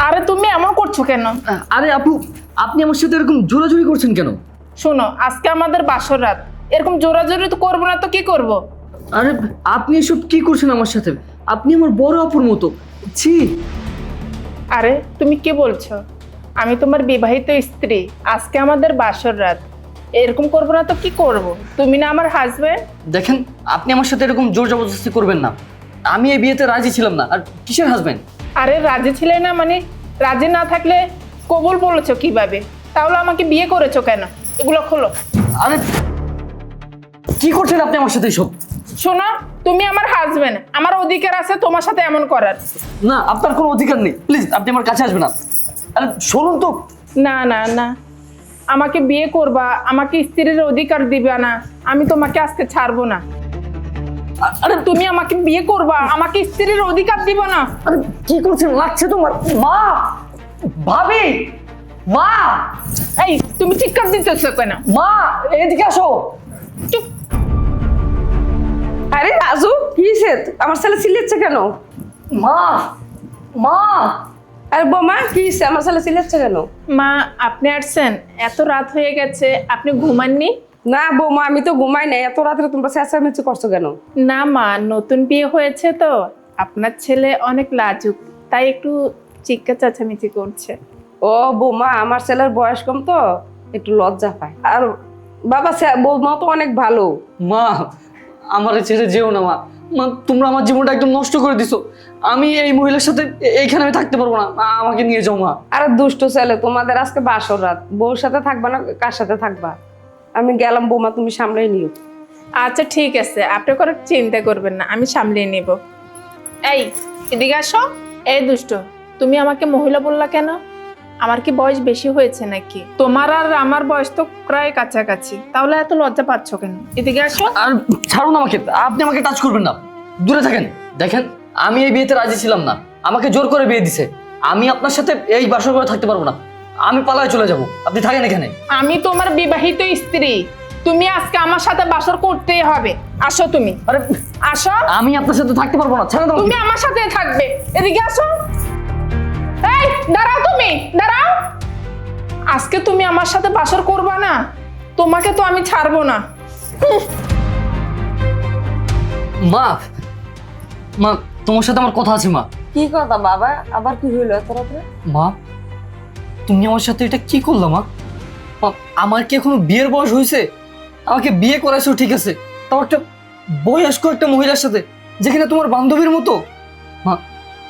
আরে তুমি এমন করছো কেন? আরে আপু, আপনি আমার সাথে এরকম জোরাজুরি করছেন কেন? শোনো, আজকে আমাদের বাসর রাত, এরকম জোরাজোরি তো করবো না তো কি করব? আরে আপনি এসব কি করছেন আমার সাথে? আপনি আমার বড় আপুর মতো। ছি। আরে তুমি কি বলছো? আমি তোমার বিবাহিত স্ত্রী, আজকে আমাদের বাসর রাত, এরকম করবো না তো কি করব? তুমি না আমার হাজবেন্ড। দেখেন, আপনি আমার সাথে এরকম জোর জবরদস্তি করবেন না। আমি এই বিয়েতে রাজি ছিলাম না। আর কিসের হাজবেন্ড? আরে রাজি ছিলে না মানে? রাজি না থাকলে কবুল বলেছো কিভাবে? তাহলে আমাকে বিয়ে করেছো কেন? এগুলো খোলো। আরে কি করছেন আপনি আমার সাথে এসব? শোনো, তুমি আমার হাজবেন্ড, আমার অধিকার আছে তোমার সাথে এমন করার। না, আপনার কোনো অধিকার নেই। প্লিজ আপনি আমার কাছে আসবেন না। আরে শুনুন তো। না না না, আমাকে বিয়ে করবা, আমাকে স্ত্রীর অধিকার দিবা না, আমি তোমাকে আজকে ছাড়বো না। আরে তুমি আমাকে বিয়ে করবা, আমাকে স্ত্রীর অধিকার দিব না। আরে কি করছেন? লাগছে তোমার? মা, ভাবি, মা, এই তুমি চিৎকার দিতেছো কেন? মা, এদিকে আসো। চুপ। আরে রাজু, কি হয়েছে? আমার ছেলে চিল্লাচ্ছে কেন? মা, মা। আরে বোমা, কি হয়েছে? আমার ছেলে চিল্লাচ্ছে কেন? মা, আপনি আসছেন? এত রাত হয়ে গেছে, আপনি ঘুমাননি? না বৌমা, আমি তো ঘুমাই নাই। এত রাত্রে তোমরা চেঁচামেচি করছো কেন? না মা, নতুন বিয়ে হয়েছে তো, আপনার ছেলে অনেক লাজুক, তাই একটু চিৎকার চেঁচামেচি করছে। ও বৌমা, আমার ছেলের বয়স কম তো একটু লজ্জা পায়। আর বাবা, বৌমা তো অনেক ভালো। মা, আমার ছেড়ে যেও না মা। মা, তোমরা আমার জীবনটা একদম নষ্ট করে দিছো। আমি এই মহিলার সাথে এইখানে আমি থাকতে পারবো না। আমাকে নিয়ে যাও মা। আরে দুষ্ট ছেলে, তোমাদের আজকে বাসর রাত, বউর সাথে থাকবা না কার সাথে থাকবা? আমি গেলাম বৌমা, তুমি সামলাই নিও। আচ্ছা ঠিক আছে, আপনি কোনো চিন্তা করবেন না, আমি সামলিয়ে নেব। এই এদিকে আসো। এই দুষ্ট, তুমি আমাকে মহিলা বললা কেন? আমার কি বয়স বেশি হয়েছে নাকি? তোমার আর আমার বয়স তো প্রায় কাছাকাছি, তাহলে এত লজ্জা পাচ্ছ কেন? এদিকে আসো। আর ছাড়ুন আমাকে। আপনি আমাকে টাচ করবেন না, দূরে থাকেন। দেখেন, আমি এই বিয়েতে রাজি ছিলাম না। আমাকে জোর করে বিয়ে দিছে। আমি আপনার সাথে এই বাসর ঘরে থাকতে পারবো না। আমি পালায় চলে যাব। আপনি থাকেন এখানে। আমি তোমার বিবাহিত স্ত্রী, তুমি আজকে আমার সাথে বাসর করতেই হবে। আসো তুমি, আরে আসো। আমি আপনার সাথে থাকতে পারবো না। ছাড়েন আমাকে। তুমি আমার সাথে থাকবে। এদিকে আসো। এই দাঁড়াও, তুমি দাঁড়াও। আজকে তুমি আমার সাথে বাসর করবা না, তোমাকে তো আমি ছাড়বো না। মা, মা, তোমার সাথে আমার কথা আছে মা। কি কথা বাবা? আবার কি হইলো এত রাত্রে? মা, তুমি আমার সাথে এটা কি করলা মা? মা, আমার কি এখনো বিয়ের বয়স হয়েছে? আমাকে বিয়ে করাইছো ঠিক আছে, তাও একটা বয়স্ক একটা মহিলার সাথে, যেখানে তোমার বান্ধবীর মতো। মা,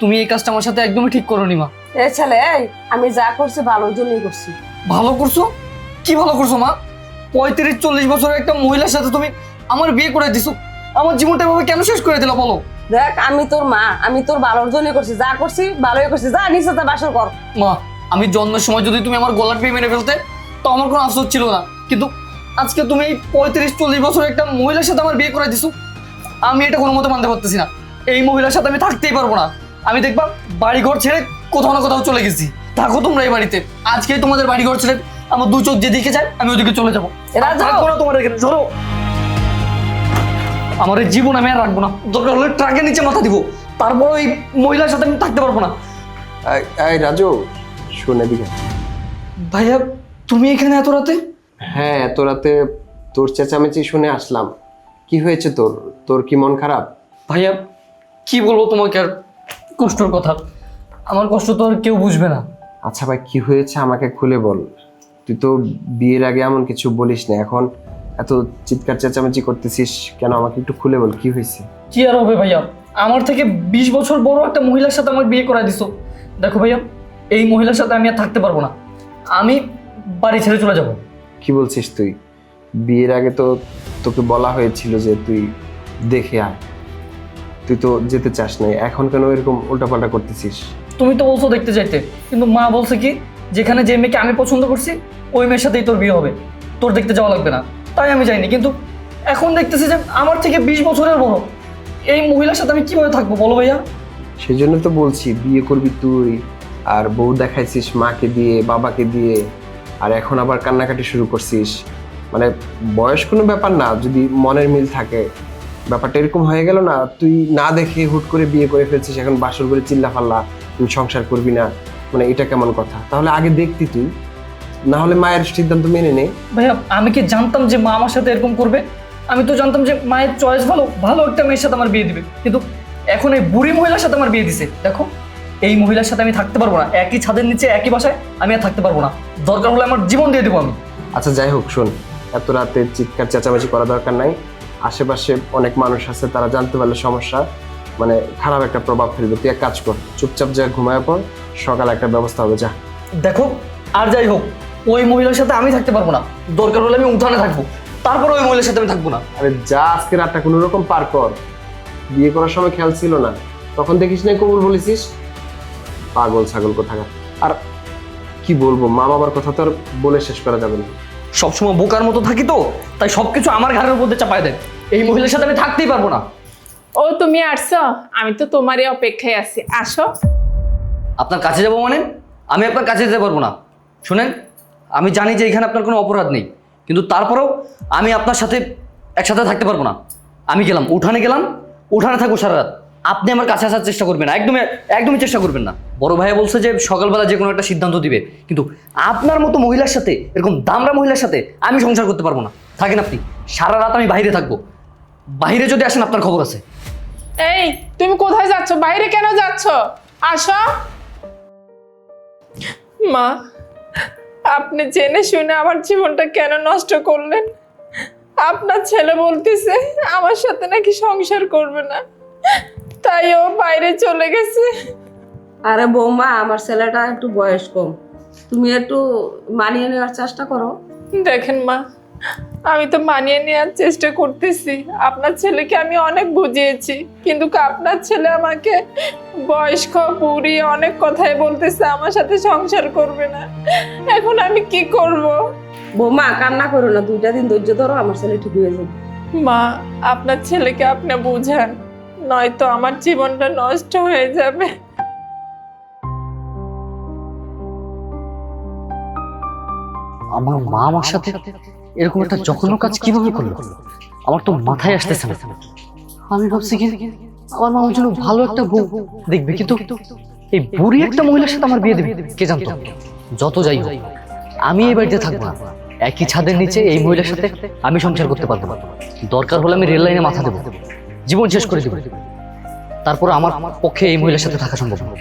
তুমি এই কাজটা আমার সাথে একদমই ঠিক করোনি মা। এই ছেলে, এই আমি যা করছি ভালোর জন্যই করছি। ভালো করছো? কি ভালো করছো মা? 35-40 বছরের একটা মহিলার সাথে তুমি আমার বিয়ে করে দিছো। আমার জীবনটা এভাবে কেন শেষ করে দিলা বলো? দেখ, আমি তোর মা, আমি তোর ভালোর জন্যই করছি। যা করছি ভালোই করছি। যা নিচে তা বাসর কর। মা, আমি জন্মের সময় যদি তুমি আমার গলার পেয়ে মেরে ফেলতে, তো আমার কোনো আফসোস ছিল না। কিন্তু আজকে তুমি এই 35-40 বছরের একটা মহিলার সাথে আমার বিয়ে করে দিছো। আমি এটা কোনো মতে মানতে পারতেছি না। এই মহিলার সাথে আমি থাকতেই পারবো না। আমি দেখবা বাড়িঘর ছেড়ে কোথাও না কোথাও চলে গেছি। থাকো তোমরা এই বাড়িতে। আজকেই তোমাদের বাড়িঘর ছেড়ে আমার দু চোখ যেদিকে যায় আমি ওদিকে চলে যাবো। এরা যাও। থাকবো না তোমার এখানে। ধরো, আমার এই জীবন আমি আর রাখবো না। দরকার হলে ট্রাকের নিচে মাথা দিব, তারপর এই মহিলার সাথে আমি থাকতে পারবো না। এই রাজু, শোন এদিকে। ভাইয়া, তুমি এখানে এত রাতে? হ্যাঁ, এত রাতে তোর চেঁচামেচি শুনে আসলাম। কি হয়েছে তোর? তোর কি মন খারাপ? ভাইয়া, কি বলবো তোমাকে আর কষ্টের কথা। আমার কষ্ট তো আর কেউ বুঝবে না। আচ্ছা ভাই, কি হয়েছে আমাকে খুলে বল। তুই তো বিয়ের আগে এমন কিছু বলিস না, এখন এত চিৎকার চেঁচামেচি করতেছিস কেন? আমাকে একটু খুলে বল, কি হয়েছে? কি আর হবে ভাইয়া, আমার থেকে 20 বছর বড় একটা মহিলার সাথে আমার বিয়ে করায় দিছো। দেখো ভাইয়া, এই মহিলার সাথে আমি আর থাকতে পারবো না। আমি বাড়ি ছেড়ে চলে যাব। কি বলছিস তুই? বিয়ের আগে তো তোকে বলা হয়েছিল যে তুই দেখে আয়, তুই তো যেতে চাস নাই, এখন কেন এরকম উল্টাপাল্টা করতেছিস? তুমি তো বলছো দেখতে চাইতে, কিন্তু মা বলছে কি, যেখানে যে মেয়েকে আমি পছন্দ করছি ওই মেয়ের সাথেই তোর বিয়ে হবে, তোর দেখতে যাওয়া লাগবে না। তাই আমি যাইনি। কিন্তু এখন দেখতেছি যে আমার থেকে 20 বছরের বড় এই মহিলার সাথে আমি কিভাবে থাকবো বলো ভাইয়া? সেই জন্য তো বলছি বিয়ে করবি তুই, আর বউ দেখাইছিস মাকে দিয়ে বাবাকে দিয়ে, আর এখন আবার কান্নাকাটি শুরু করছিস। মানে বয়স কোনো ব্যাপার না, যদি মনের মিল থাকে। ব্যাপারটা এরকম হয়ে গেল না, তুই না দেখে হুট করে বিয়ে করে ফেলছিস, এখন বাসর করে চিল্লা ফাল্লা, তুই সংসার করবি না। মানে এটা কেমন কথা? তাহলে আগে দেখতি তুই, না হলে মায়ের সিদ্ধান্ত মেনে নে। ভাইয়া আমি কি জানতাম যে মা আমার সাথে এরকম করবে? আমি তো জানতাম যে মায়ের চয়েস ভালো, ভালো একটা মেয়ের সাথে আমার বিয়ে দিবে, কিন্তু এখন এই বুড়ি মহিলার সাথে আমার বিয়ে দিছে। দেখো, এই মহিলার সাথে আমি থাকতে পারবো না, একই ছাদের নিচে একই বাসায় আমি আর থাকতে পারবো না। দরকার হলে আমার জীবন দিয়ে দেবো আমি। আচ্ছা যাই হোক, শোন, এত রাতে চিৎকার চেঁচামেচি করা দরকার নাই। আশেপাশে অনেক মানুষ আছে, তারা জানতে পারলে সমস্যা, মানে খারাপ একটা প্রভাব ফেলবে। তুই এক কাজ কর, চুপচাপ যা ঘুমায় পর, সকালে একটা ব্যবস্থা হবে, যা। দেখো, আর যাই হোক, ওই মহিলার সাথে আমি থাকতে পারবো না। দরকার হলে আমি উঠানে থাকবো, তারপর ওই মহিলার সাথে আমি থাকবো না। আরে যা, আজকে রাতটা কোনো রকম পার কর। বিয়ে করার সময় খেয়াল ছিল না, তখন দেখিস নাই কবুল বলেছিস? পাগল ছাগল কোথাকার। আর কি বলবো, মা বাবার কথা তো আর বলে শেষ করা যাবে না। সবসময় বোকার মতো থাকি তো, তাই সবকিছু আমার ঘাড়ের মধ্যে চাপায় দেয়। এই মহিলার সাথে আমি থাকতেই পারবো না। ও তুমি আসছো, আমি তো তোমারই অপেক্ষায় আছি, আসো। আপনার কাছে যাবো মানে? আমি আপনার কাছে যেতে পারবো না। শুনেন, আমি জানি যে এখানে আপনার কোনো অপরাধ নেই, কিন্তু তারপরেও আমি আপনার সাথে একসাথে থাকতে পারবো না। আমি গেলাম, উঠানে থাকবো সারা রাত। আপনি আমার কাছে আসার চেষ্টা করবেন না, একদমই চেষ্টা করবেন না। বড় ভাইয়া বলছে যে সকালবেলা যে কোনো একটা সিদ্ধান্ত দিবে, কিন্তু আপনার মতো মহিলার সাথে, এরকম দামড়া মহিলার সাথে আমি সংসার করতে পারবো না। থাকেন আপনি, সারা রাত আমি বাইরে থাকবো। বাইরে যদি আসেন আপনার খবর আছে। এই তুমি কোথায় যাচ্ছ? বাইরে কেন যাচ্ছ? আসো। মা, আপনি জেনে শুনে আমার জীবনটা কেন নষ্ট করলেন? আপনার ছেলে বলতেছে আমার সাথে নাকি সংসার করবে না, তাই ও বাইরে চলে গেছে। আরে বৌমা, আমার ছেলেটা একটু বয়স কম, তুমি একটু মানিয়ে নেওয়ার চেষ্টা করো। দেখেন মা, আমি তো মানিয়ে নেওয়ার চেষ্টা করতেছি, আপনার ছেলেকে আমি অনেক বুঝিয়েছি, কিন্তু আপনার ছেলে আমাকে বয়স্ক বুড়ি অনেক কথাই বলতেছে, আমার সাথে সংসার করবে না। এখন আমি কি করব? বৌমা কান্না করো না, 2টা দিন ধৈর্য ধরো, আমার ছেলে ঠিক হয়ে যাবে। মা, আপনার ছেলেকে আপনি বুঝান, নয়তো আমার জীবনটা নষ্ট হয়ে যাবে। আমার মা আমার সাথে এরকম একটা জঘন্য কাজ কিভাবে করলো, আমার তো মাথায় আসতেছে না। আমি ভাবছি কি আমার মা আমার জন্য ভালো একটা বউ দেখবে, কিন্তু এই বুড়ি একটা মহিলার সাথে আমার বিয়ে দেবে, কে জানতো? যত যাই হোক, আমি এই বাড়িতে থাকবো না। একই ছাদের নিচে এই মহিলার সাথে আমি সংসার করতে পারবো না। দরকার হলে আমি রেল লাইনে মাথা দেবো, জীবন শেষ করে দেবো, তারপর আমার পক্ষে এই মহিলার সাথে থাকা সম্ভব না।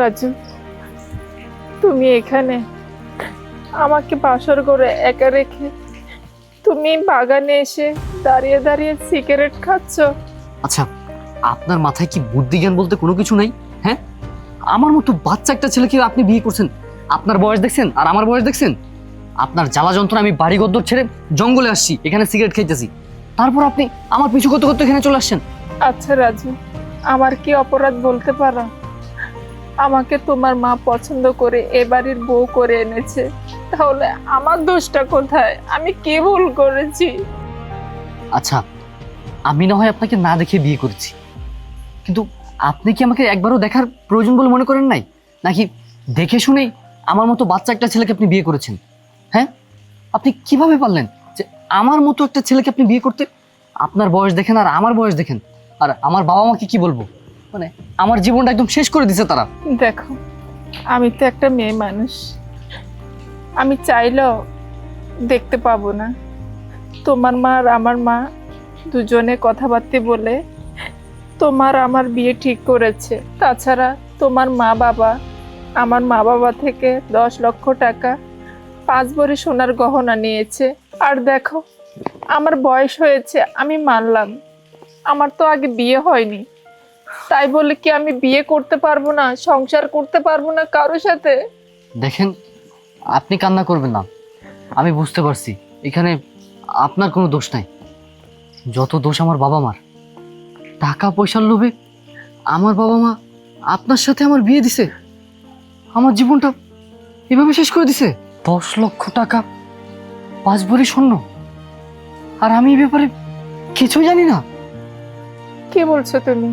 রাজু, তুমি এখানে আমাকে বাসর করে একা রেখে তুমি বাগানে এসে দাঁড়িয়ে দাঁড়িয়ে সিগারেট খাচ্ছ? আচ্ছা, আপনার মাথায় কি বুদ্ধি জ্ঞান বলতে কোনো কিছু নাই? হ্যাঁ, আমার মতো বাচ্চা একটা ছেলেকে আপনি বিয়ে করছেন, আপনার বয়স দেখছেন আর আমার বয়স দেখছেন? আপনার জ্বালা যন্ত্রণা আমি বাড়ি গদ্দর ছেড়ে জঙ্গলে আসছি, এখানে সিগারেট খাইতেছি, তারপর আপনি আমার পিছু করতে করতে এখানে চলে আসছেন। আচ্ছা রাজু, আমার কি অপরাধ বলতে পারো? আমাকে তোমার মা পছন্দ করে এ বাড়ির বউ করে এনেছে, তাহলে আমার দোষটা কোথায়? আমি কি ভুল করেছি? আচ্ছা, আমি না হয় আপনাকে না দেখে বিয়ে করেছি, কিন্তু আপনি কি আমাকে একবারও দেখার প্রয়োজন বলে মনে করেন নাই? নাকি দেখে শুনেই আমার মতো বাচ্চা একটা ছেলেকে আপনি বিয়ে করেছেন? হ্যাঁ, আপনি কিভাবে পারলেন যে আমার মতো একটা ছেলেকে আপনি বিয়ে করতে? আপনার বয়স দেখেন আর আমার বয়স দেখেন, আর আমার বাবা মাকে কি বলবো? মানে আমার জীবনটা একদম শেষ করে দিছে তারা। দেখো, আমি তো একটা মেয়ে মানুষ, আমি চাইলেও দেখতে পাবো না। তোমার মা আর আমার মা দুজনে কথাবার্তা বলে তোমার আমার বিয়ে ঠিক করেছে। তাছাড়া তোমার মা বাবা আমার মা বাবা থেকে 10 লক্ষ টাকা 5 ভরি সোনার গহনা নিয়েছে। আর দেখো, আমার বয়স হয়েছে, আমি মানলাম, আমার তো আগে বিয়ে হয়নি, তাই বলে কি আমি বিয়ে করতে পারবো না, সংসার করতে পারবো না কারোর সাথে? দেখেন, আপনি কান্না করবেন না, আমি বুঝতে পারছি এখানে আপনার কোনো দোষ নাই, যত দোষ আমার বাবা মার। টাকা পয়সার লোভে আমার বাবা মা আপনার সাথে আমার বিয়ে দিছে, আমার জীবনটা এভাবে শেষ করে দিছে। 10 লক্ষ টাকা, 5 ভরি স্বর্ণ, আর আমি এই ব্যাপারে কিছুই জানি না। কি বলছো তুমি?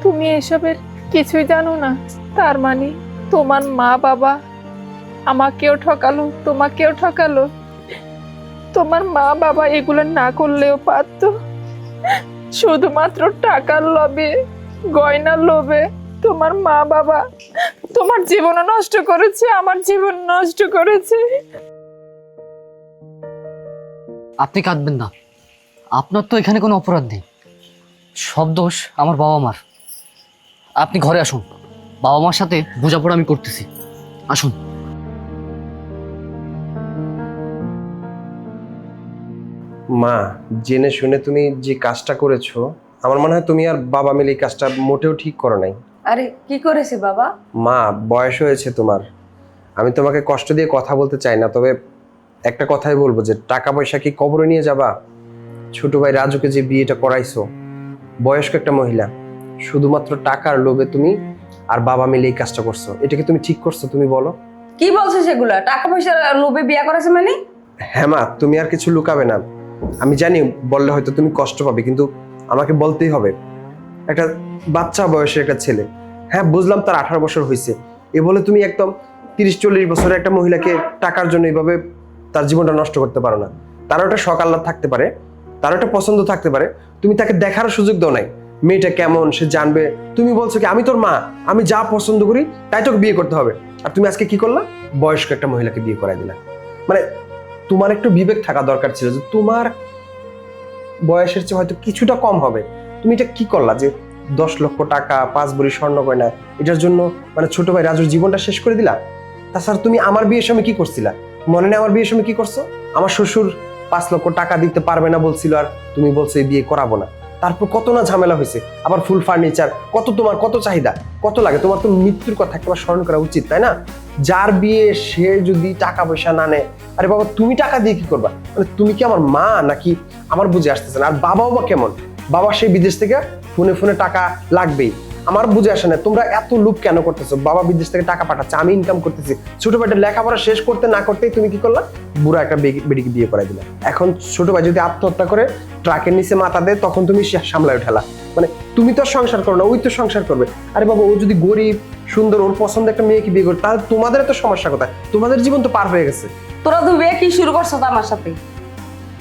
তুমি এসবের কিছুই জানো না? তার মানে তোমার মা বাবা আমাকেও ঠকালো, তোমাকেও ঠকালো। তোমার মা বাবা এগুলো না করলেও পারতো, শুধুমাত্র টাকার লোভে, গয়নার লোভে তোমার মা বাবা তোমার জীবনও নষ্ট করেছে, আমার জীবন নষ্ট করেছে। আপনি কাঁদবেন না, আপনার তো এখানে কোনো অপরাধ নেই। সব দোষ আমার বাবা মার। আপনি ঘরে আসুন, বাবা মার সাথে বোঝাপড়া আমি করতেছি। আসুন। মা, জেনে শুনে তুমি যে কাজটা করেছো, আমার মনে হয় তুমি আর বাবা মিলে এই কাজটা মোটেও ঠিক করো নাই। আরে কি করেছে বাবা? মা, বয়স হয়েছে তোমার, আমি তোমাকে কষ্ট দিয়ে কথা বলতে চাই না, তবে একটা কথাই বলবো যে টাকা পয়সা কি কবরে নিয়ে যাবা? ছোট ভাই রাজুকে যে বিয়েটা করাইছো, বয়স্ক একটা মহিলা, শুধুমাত্র টাকার লোভে তুমি আর বাবা মিলে এই কাজটা করছো, এটা কি তুমি ঠিক করছো? তুমি বলো। কি বলছো সেগুলা? টাকা পয়সার লোভে বিয়ে করেছে মানে? হ্যাঁ মা, তুমি আর কিছু লুকাবে না। আমি জানি বললে হয়তো তুমি কষ্ট পাবে, কিন্তু আমাকে বলতেই হবে। একটা বাচ্চা বয়সের একটা ছেলে, হ্যাঁ বুঝলাম তার 18 বছর হয়েছে, এ বলে তুমি একদম 30-40 বছরের একটা মহিলাকে টাকার জন্য এইভাবে তার জীবনটা নষ্ট করতে পারো না। তারও একটা শখ আহ্লাদ থাকতে পারে, তারও একটা পছন্দ থাকতে পারে, তুমি তাকে দেখার সুযোগ দাও নাই। মেয়েটা কেমন সে জানবে। তুমি বলছো কি আমি তোর মা, আমি যা পছন্দ করি তাই তোকে বিয়ে করতে হবে, আর তুমি আজকে কি করলা? বয়স্ক একটা মহিলাকে বিয়ে করাই দিলা। মানে তোমার একটু বিবেক থাকা দরকার ছিল যে তোমার বয়সের চেয়ে হয়তো কিছুটা কম হবে, তুমি এটা কি করলা যে 10 লক্ষ টাকা, 5 ভরি স্বর্ণ গয়না, এটার জন্য মানে ছোট ভাই রাজুর জীবনটা শেষ করে দিলা। তাছাড়া তুমি আমার বিয়ের সময় কি করছিলা মনে নেই? আমার বিয়ের সময় কি করছো? আমার শ্বশুর 5 লক্ষ টাকা দিতে পারবে না বলছিল, আর তুমি বলছো এই বিয়ে করাবো না। তারপর কত না ঝামেলা হয়েছে, আবার ফুল ফার্নিচার, কত তোমার কত চাহিদা, কত লাগে। তোমার তো মৃত্যুর কথা একবার স্মরণ করা উচিত, তাই না? যার বিয়ে সে যদি টাকা পয়সা না নেয়, আরে বাবা তুমি টাকা দিয়ে কি করবা? মানে তুমি কি আমার মা নাকি? আমার বুঝে আসতেছে না। আর বাবাও বা কেমন? বাবা সেই বিদেশ থেকে ফোনে ফোনে টাকা লাগবেই, আমার বুঝে আসে না তোমরা এত লুপ কেন করতেছো? বাবা বিদেশ থেকে টাকা পাঠাচ্ছে, আমি ইনকাম করতেছি, ছোট ভাইটা লেখাপড়া শেষ করতে না করতেই তুমি কি করলা? বুড়া একটা বেডিকে বিয়ে করাই দিলা। এখন ছোট ভাই যদি আত্মহত্যা করে ট্রাকের নিচে মাথা দেয়, তখন তুমি সামলায় ঠেলা। মানে তুমি তো সংসার করো না, ওই তো সংসার করবে। আরে বাবা ও যদি গরিব সুন্দর ওর পছন্দ একটা মেয়েকে বিয়ে করে, তাহলে তোমাদের এত সমস্যা কোথায়? তোমাদের জীবন তো পার হয়ে গেছে। তোরা তো বিয়ে কি শুরু করছো তো আমার সাথে?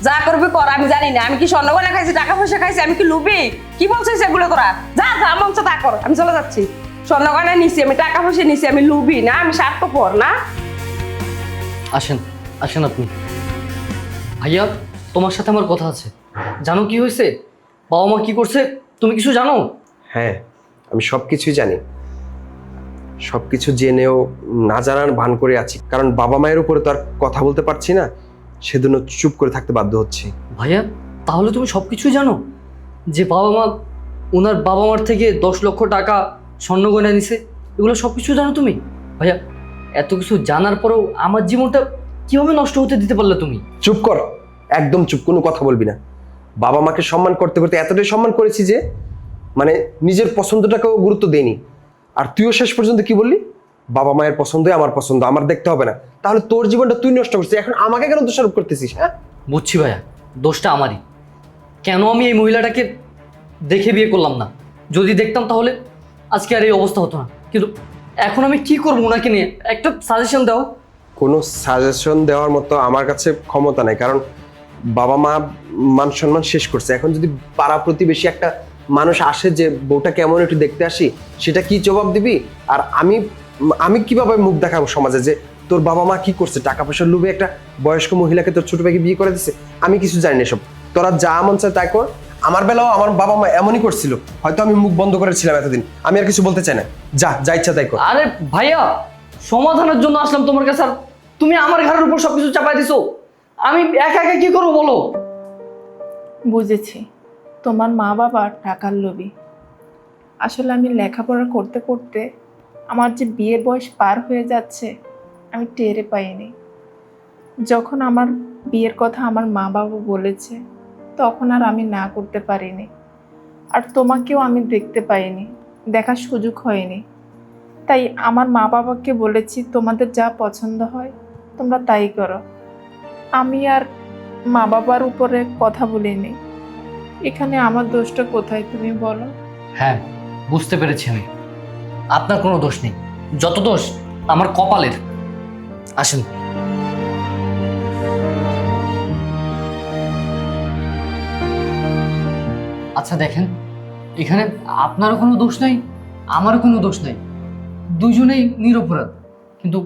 যা করবি কর, আমি জানি না। আমি কি স্বর্ণ গয়না খাইছি, টাকা পয়সা খাইছি? আমি কি লুবি? কি বলছিস এগুলো তোরা? যা যা মন চায় তা কর, আমি চলে যাচ্ছি। স্বর্ণ গয়না নিছি, আমি টাকা পয়সা নিছি, আমি লুবি না, আমি স্বার্থপর না। আসেন, আসেন আপনি। ভাইয়া, তোমার সাথে আমার কথা আছে। জানো কি হয়েছে? বাবা মা কি করছে তুমি কিছু জানো? হ্যাঁ, আমি সবকিছুই জানি। সবকিছু জেনেও না জানার ভান করে আছি, কারণ বাবা মায়ের উপরে তো আর কথা বলতে পারছি না, সেজন্য চুপ করে থাকতে বাধ্য হচ্ছি। ভাইয়া, তাহলে তুমি সব কিছুই জানো? যে বাবা মা ওনার বাবা মার থেকে 10 লক্ষ টাকা স্বর্ণ গয়না নিছে, এগুলো সব কিছু জানো তুমি? ভাইয়া, এত কিছু জানার পরেও আমার জীবনটা কিভাবে নষ্ট হতে দিতে পারলে তুমি? চুপ কর, একদম চুপ, কোনো কথা বলবি না। বাবা মাকে সম্মান করতে করতে এতটাই সম্মান করেছি যে মানে নিজের পছন্দটাকেও গুরুত্ব দেয়নি। আর তুইও শেষ পর্যন্ত কি বললি? বাবা মায়ের পছন্দই আমার পছন্দ, আমার দেখতে হবে না। তাহলে তোর জীবনটা তুই নষ্ট করছিস, এখন আমাকে কেন দোষারোপ করতেছিস? হ্যাঁ, বুঝছি ভাইয়া, দোষটা আমারই। কেন আমি এই মহিলাটাকে দেখে বিয়ে করলাম না? যদি দেখতাম তাহলে আজকে আর এই অবস্থা হতো না। কিন্তু এখন আমি কি করবো ওনাকে নিয়ে? একটা সাজেশন দাও। কোনো সাজেশন দেওয়ার মতো আমার কাছে ক্ষমতা নাই, কারণ বাবা মা মান সম্মান শেষ করছে। এখন যদি পাড়া প্রতিবেশী একটা মানুষ আসে যে বউটা কেমন একটু দেখতে আসি, সেটা কি জবাব দিবি? আর আমি কিভাবে মুখ দেখাবো সমাজে যে তোর বাবা মা কি করছে? টাকা পয়সার লোভে একটা বয়স্ক মহিলাকে তোর ছোট ভাইকে বিয়ে করে দিচ্ছে। আমি কিছু জানি না এসব, তোরা যা মন চায় তাই কর। আমার বেলাও আমার বাবা মা এমনই করছিল, হয়তো আমি মুখ বন্ধ করেছিলাম এতদিন। আমি আর কিছু বলতে চাই না, যা যা ইচ্ছা তাই কর। আরে ভাইয়া, সমাধানের জন্য আসলাম তোমার কাছে, আর তুমি আমার ঘরের উপর সবকিছু চাপাই দিছো। আমি একা একা কি করবো বলো? বুঝেছি, তোমার মা বাবা টাকার লোভী। আসলে আমি লেখাপড়া করতে করতে আমার যে বিয়ের বয়স পার হয়ে যাচ্ছে আমি টেরে পাইনি। যখন আমার বিয়ের কথা আমার মা বাবা বলেছে, তখন আর আমি না করতে পারিনি। আর তোমাকেও আমি দেখতে পাইনি, দেখার সুযোগ হয়নি। তাই আমার মা বাবাকে বলেছি তোমাদের যা পছন্দ হয় তোমরা তাই করো। আমি আর মা বাবার উপরে কথা বলিনি। এখানে আমার দোষটা কোথায় তুমি বলো? হ্যাঁ, বুঝতে পেরেছি আমি। আপনার কোনো দোষ নেই, যত দোষ আমার কপালের। আসেন। আচ্ছা দেখেন, এখানে আপনারও কোনো দোষ নাই, আমারও কোনো দোষ নাই, দুজনেই নিরপরাধ। কিন্তু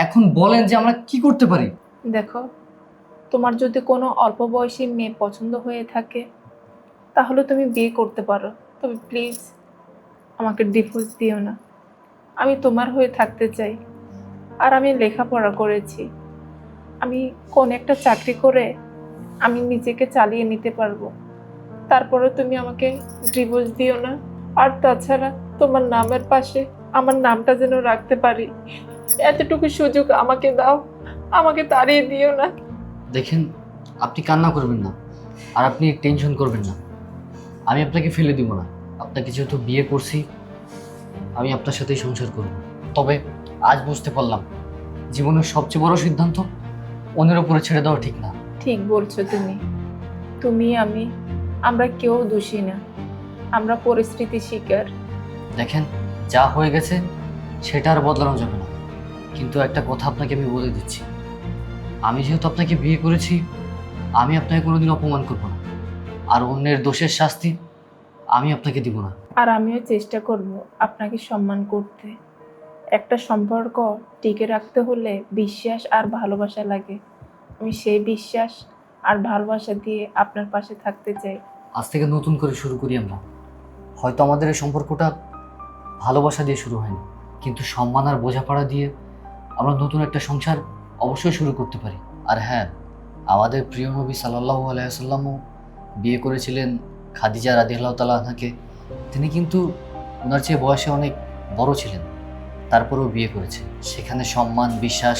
এখন বলেন যে আমরা কি করতে পারি? দেখো, তোমার যদি কোনো অল্প বয়সী মেয়ে পছন্দ হয়ে থাকে তাহলে তুমি বিয়ে করতে পারো, তবে প্লিজ আমাকে ডিভোর্স দিও না। আমি তোমার হয়ে থাকতে চাই। আর আমি লেখাপড়া করেছি, আমি কোন একটা চাকরি করে আমি নিজেকে চালিয়ে নিতে পারবো। তারপরে তুমি আমাকে ডিভোর্স দিও না। আর তাছাড়া তোমার নামের পাশে আমার নামটা যেন রাখতে পারি, এতটুকু সুযোগ আমাকে দাও, আমাকে তাড়িয়ে দিও না। দেখেন, আপনি কান্না করবেন না, আর আপনি টেনশন করবেন না। আমি আপনাকে ফেলে দিব না। আপনাকে যেহেতু বিয়ে করছি, আমি আপনার সাথেই সংসার করব। তবে আজ বুঝতে পারলাম, জীবনের সবচেয়ে বড় সিদ্ধান্ত অন্যের উপরে ছেড়ে দেওয়া ঠিক না। ঠিক বলছো তুমি। তুমি আমি আমরা কেউ দোষী না, আমরা পরিস্থিতি শিকার। দেখেন, যা হয়ে গেছে সেটা আর বদলানো যাবে না। কিন্তু একটা কথা আপনাকে আমি বলে দিচ্ছি, আমি যেহেতু আপনাকে বিয়ে করেছি, আমি আপনাকে কোনোদিন অপমান করব না। আর অন্যের দোষের শাস্তি আমি আপনাকে দিব না। আর আমিও চেষ্টা করব আপনাকে সম্মান করতে। একটা সম্পর্ক টিকে রাখতে হলে বিশ্বাস আর ভালোবাসা লাগে। আমি সেই বিশ্বাস আর ভালোবাসা দিয়ে আপনার পাশে থাকতে চাই। আজ থেকে নতুন করে শুরু করি আমরা। হয়তো আমাদের এই সম্পর্কটা ভালোবাসা দিয়ে শুরু হয়নি, কিন্তু সম্মান আর বোঝাপড়া দিয়ে আমরা নতুন একটা সংসার অবশ্যই শুরু করতে পারি। আর হ্যাঁ, আমাদের প্রিয় নবী সাল্লাল্লাহু আলাইহি ওয়াসাল্লামও বিয়ে করেছিলেন খাদিজা রাদিয়াল্লাহু তাআলা আনহাকে। তিনি কিন্তু ওনার চেয়ে বয়সে অনেক বড় ছিলেন, তারপরেও বিয়ে করেছে। সেখানে সম্মান, বিশ্বাস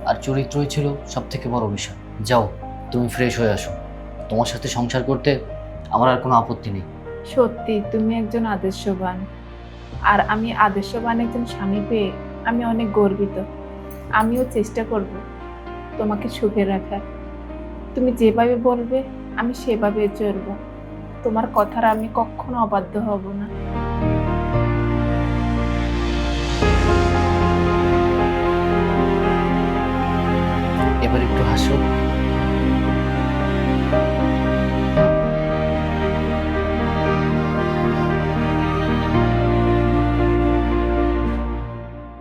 আর চরিত্রই ছিল সবথেকে বড় বিষয়। যাও, তুমি ফ্রেশ হয়ে আসো। তোমার সাথে সংসার করতে আমার আর কোনো আপত্তি নেই। সত্যি তুমি একজন আদর্শবান, আর আমি আদর্শবান একজন স্বামী পেয়ে আমি অনেক গর্বিত। আমিও চেষ্টা করব তোমাকে সুখে রাখার। তুমি যেভাবে বলবে আমি সেভাবে চলব। তোমার কথার আমি কখনো অবাধ্য হব না। এবার একটু হাসো।